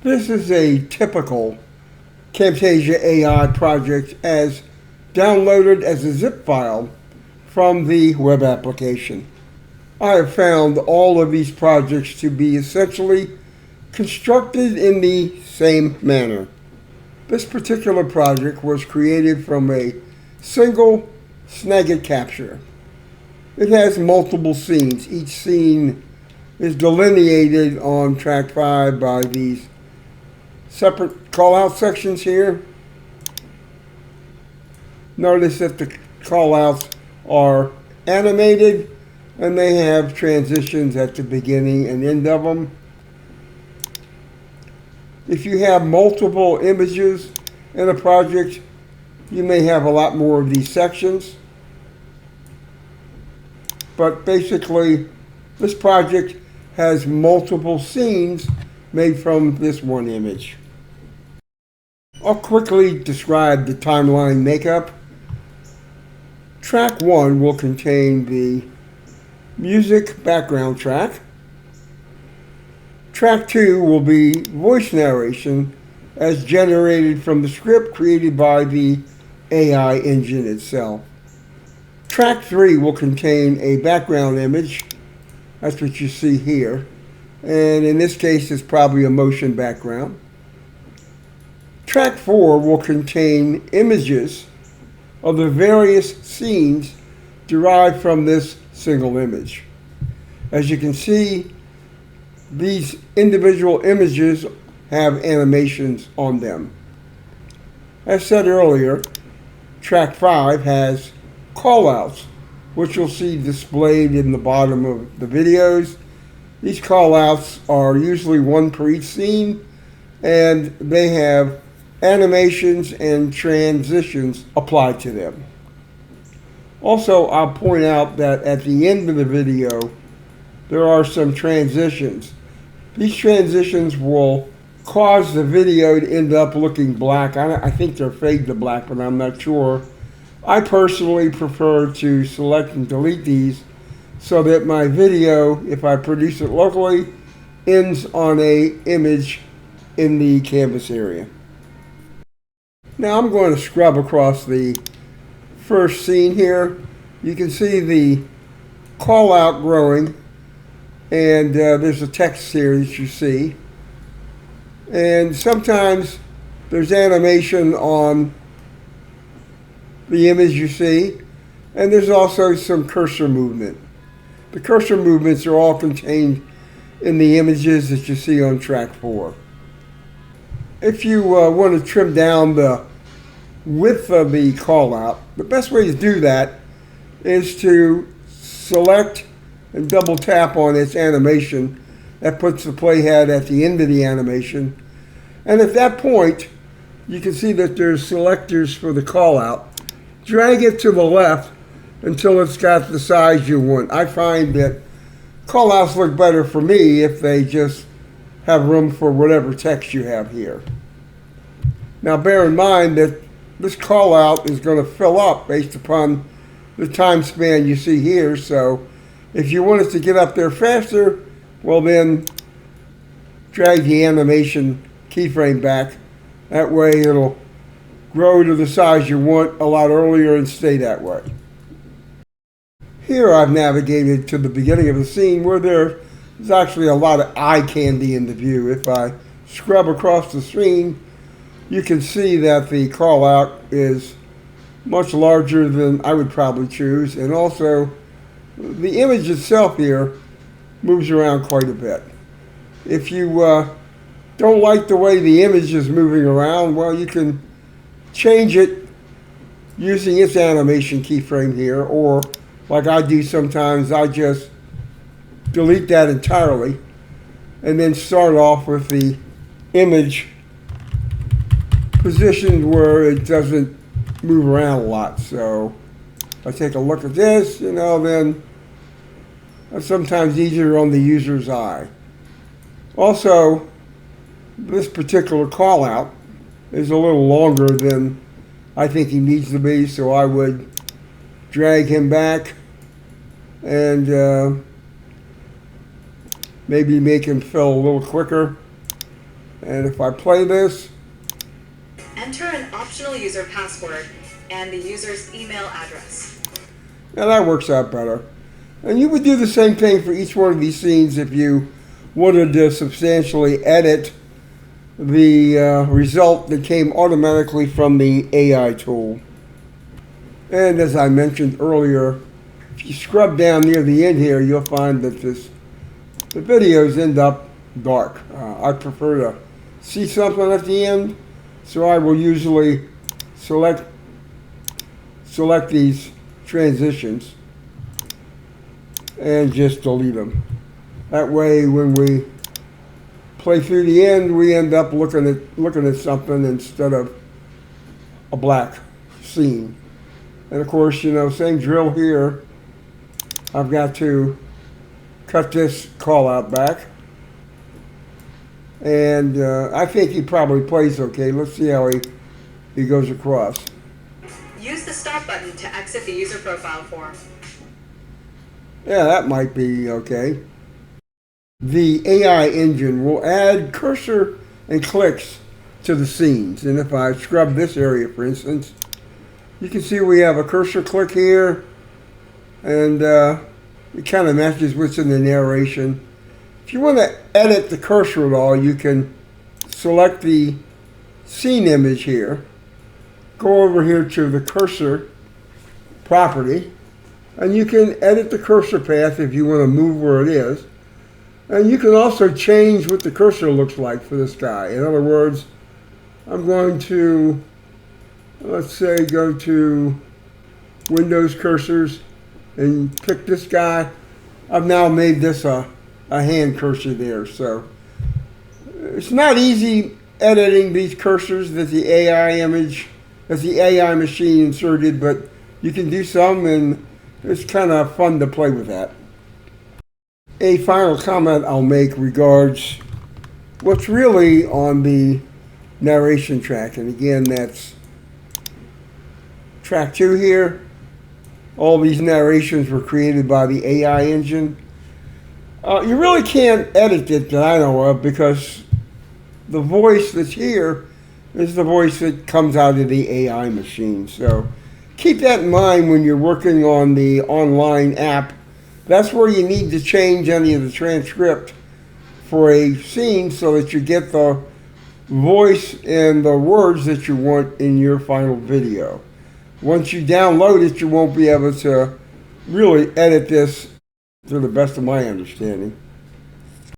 This is a typical Camtasia.ai project as downloaded as a zip file from the web application. I have found all of these projects to be essentially constructed in the same manner. This particular project was created from a single snagit capture. It has multiple scenes. Each scene is delineated on track 5 by these separate call-out sections here. Notice that the call-outs are animated and they have transitions at the beginning and end of them. If you have multiple images in a project, you may have a lot more of these sections. But basically, this project has multiple scenes made from this one image. I'll quickly describe the timeline makeup. Track 1 will contain the music background track. Track 2 will be voice narration as generated from the script created by the AI engine itself. Track 3 will contain a background image. That's what you see here. And in this case, it's probably a motion background. Track 4 will contain images of the various scenes derived from this single image. As you can see, these individual images have animations on them. As said earlier, track 5 has callouts, which you'll see displayed in the bottom of the videos. These callouts are usually one per each scene, and they have animations and transitions applied to them. Also, I'll point out that at the end of the video, there are some transitions. These transitions will cause the video to end up looking black. I think they're fade to black, but I'm not sure. I personally prefer to select and delete these so that my video, if I produce it locally, ends on an image in the canvas area. Now I'm going to scrub across the first scene here. You can see the call out growing, and there's a text here that you see. And sometimes there's animation on the image you see, and there's also some cursor movement. The cursor movements are all contained in the images that you see on track 4. If you want to trim down the width of the call out, the best way to do that is to select and double tap on its animation. That puts the playhead at the end of the animation. And at that point, you can see that there's selectors for the call out. Drag it to the left until it's got the size you want. I find that call outs look better for me if they just have room for whatever text you have here. Now bear in mind that this call out is going to fill up based upon the time span you see here. So if you want it to get up there faster, well then drag the animation keyframe back. That way it'll grow to the size you want a lot earlier and stay that way. Here I've navigated to the beginning of the scene where there's actually a lot of eye candy in the view. If I scrub across the screen, you can see that the call out is much larger than I would probably choose, and also the image itself here moves around quite a bit. If you don't like the way the image is moving around, well, you can change it using its animation keyframe here, or like I do sometimes, I just delete that entirely and then start off with the image positioned where it doesn't move around a lot. So if I take a look at this, then it's sometimes easier on the user's eye. Also, this particular call out is a little longer than I think he needs to be, so I would drag him back and maybe make him fill a little quicker. And if I play this, enter an optional user password and the user's email address. now that works out better. And you would do the same thing for each one of these scenes if you wanted to substantially edit the result that came automatically from the AI tool. And as I mentioned earlier, if you scrub down near the end here, you'll find that the videos end up dark. I prefer to see something at the end, so I will usually select these transitions and just delete them. That way, when we play through the end, we end up looking at something instead of a black scene. And of course, same drill here. I've got to cut this call out back. And I think he probably plays okay. Let's see how he goes across. Use the stop button to exit the user profile form. Yeah, that might be okay. The AI engine will add cursor and clicks to the scenes. And if I scrub this area, for instance, you can see we have a cursor click here, and it kind of matches what's in the narration. If you want to edit the cursor at all, you can select the scene image here, go over here to the cursor property, and you can edit the cursor path if you want to move where it is. And you can also change what the cursor looks like for this guy. In other words, I'm going to, let's say, go to Windows cursors and pick this guy. I've now made this a hand cursor there. So it's not easy editing these cursors that the AI machine inserted, but you can do some, and it's kind of fun to play with that. A final comment I'll make regards what's really on the narration track. And again, that's track 2 here. All these narrations were created by the AI engine. You really can't edit it that I know of, because the voice that's here is the voice that comes out of the AI machine. So keep that in mind when you're working on the online app. That's where you need to change any of the transcript for a scene so that you get the voice and the words that you want in your final video. Once you download it, you won't be able to really edit this to the best of my understanding.